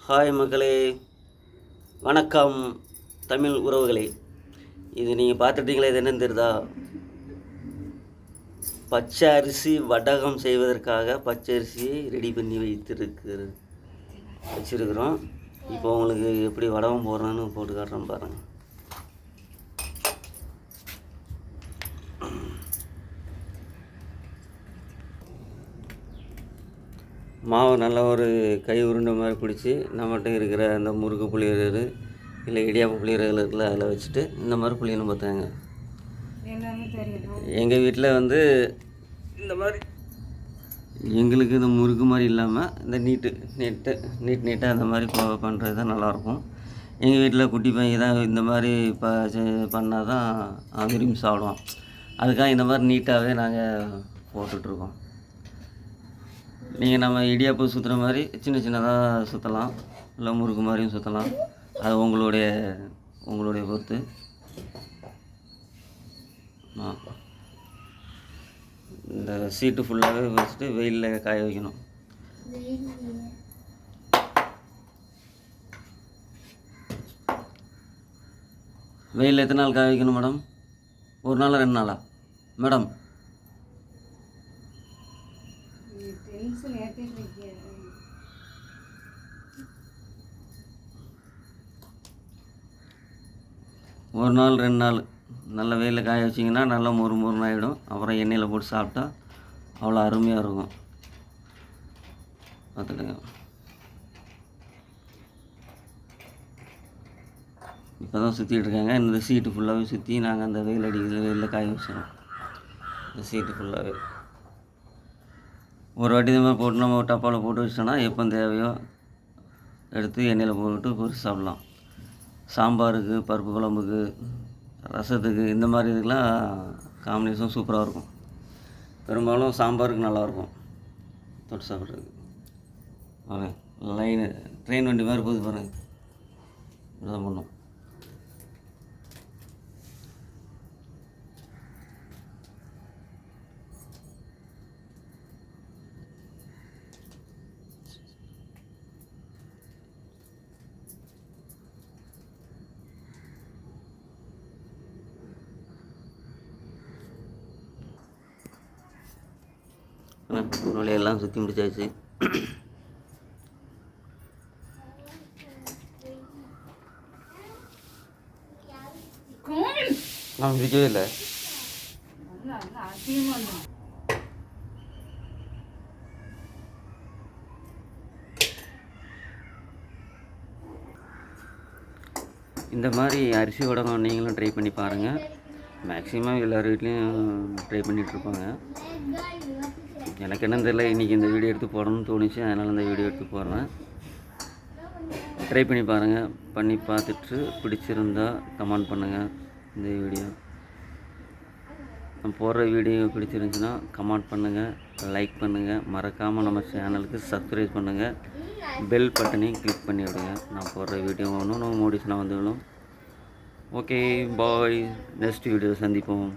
Hi மக்களே, வணக்கம் தமிழ் உறவுகளே. இது நீங்கள் பார்த்துட்டீங்களே, இது என்னன்னு தெரியுதா? பச்சை அரிசி வடகம் செய்வதற்காக பச்சை அரிசியை ரெடி பண்ணி வச்சுருக்கிறோம். இப்போ உங்களுக்கு எப்படி வடகம் போடுறோன்னு போட்டு காட்டுறோம் பாருங்கள். மாவு நல்லா ஒரு கை உருண்டை மாதிரி பிடிச்சி நம்மகிட்ட இருக்கிற அந்த முறுக்கு புளியறது இல்லை இடியாப்பு புளியறதுல இருக்குல்ல, அதில் வச்சுட்டு இந்த மாதிரி புளியணும் பார்த்தாங்க. எங்கள் வீட்டில் வந்து இந்த மாதிரி எங்களுக்கு இந்த முறுக்கு மாதிரி இல்லாமல் இந்த நீட்டாக அந்த மாதிரி பண்ணுறது தான் நல்லாயிருக்கும். எங்கள் வீட்டில் குட்டி பையன் தான் இந்த மாதிரி பண்ணால் தான் விரும்பி சாப்பிடுவோம். அதுக்காக இந்த மாதிரி நீட்டாகவே நாங்கள் போட்டுட்ருக்கோம். நீங்கள் நம்ம இடியாப்பு சுற்றுற மாதிரி சின்ன சின்னதாக சுற்றலாம், இல்லை முறுக்கு மாதிரியும் சுற்றலாம். அது உங்களுடைய பொறுத்து. இந்த சீட்டு ஃபுல்லாகவே வச்சுட்டு வெயிலில் காய வைக்கணும். வெயிலில் எத்தனை நாள் காய வைக்கணும் மேடம்? ஒரு நாளா 2 நாளா மேடம்? ஒரு நாள் 2 நாள் நல்ல வெயிலில் காய வச்சிங்கன்னா நல்லா மொறுன்னு ஆகிடும். அப்புறம் எண்ணெயில் போட்டு சாப்பிட்டா அவ்வளோ அருமையாக இருக்கும். பார்த்துடுங்க. இப்போ தான் சுற்றிட்டு இருக்காங்க. இந்த சீட்டு ஃபுல்லாகவே சுற்றி நாங்கள் அந்த வெயிலில் காய வச்சிடறோம். இந்த சீட்டு ஃபுல்லாகவே ஒரு வாட்டி இந்த மாதிரி போட்டு நம்ம டப்பாவில் போட்டு வச்சோன்னா எப்போ தேவையோ எடுத்து எண்ணெயில் போட்டு பொரிச்சு சாப்பிட்லாம். சாம்பாருக்கு, பருப்பு குழம்புக்கு, ரசத்துக்கு, இந்த மாதிரி இதுக்கெலாம் காம்பினேஷன் சூப்பராக இருக்கும். பெரும்பாலும் சாம்பாருக்கு நல்லாயிருக்கும் தொட்டு சாப்பிட்றதுக்கு. லைனு ட்ரெயின் வண்டி மாதிரி போகுது பாருங்கள். இப்படிதான் பண்ணும். எல்லாம் சுற்றி முடிச்சாச்சு. நான் விஜய் இல்லை. இந்த மாதிரி அரிசி வடகம் நீங்களும் ட்ரை பண்ணி பாருங்கள். மேக்ஸிமம் எல்லார் வீட்லேயும் ட்ரை பண்ணிகிட்ருப்பாங்க. எனக்கு என்னன்னு தெரியல, இன்றைக்கி இந்த வீடியோ எடுத்து போடணும்னு தோணுச்சு, அதனால் இந்த வீடியோ எடுத்து போடுறேன். ட்ரை பண்ணி பாருங்கள். பண்ணி பார்த்துட்டு பிடிச்சிருந்தா கமெண்ட் பண்ணுங்கள். இந்த வீடியோ நான் போடுற வீடியோ பிடிச்சிருந்துச்சுன்னா கமெண்ட் பண்ணுங்கள், லைக் பண்ணுங்கள். மறக்காமல் நம்ம சேனலுக்கு சப்ஸ்கிரைப் பண்ணுங்கள். பெல் பட்டனையும் கிளிக் பண்ணி விடுங்க. நான் போடுற வீடியோ ஒன்றும் நோட்டிஃபிகேஷன் வந்துவிடும். ஓகே, பாய். நெக்ஸ்ட் வீடியோ சந்திப்போம்.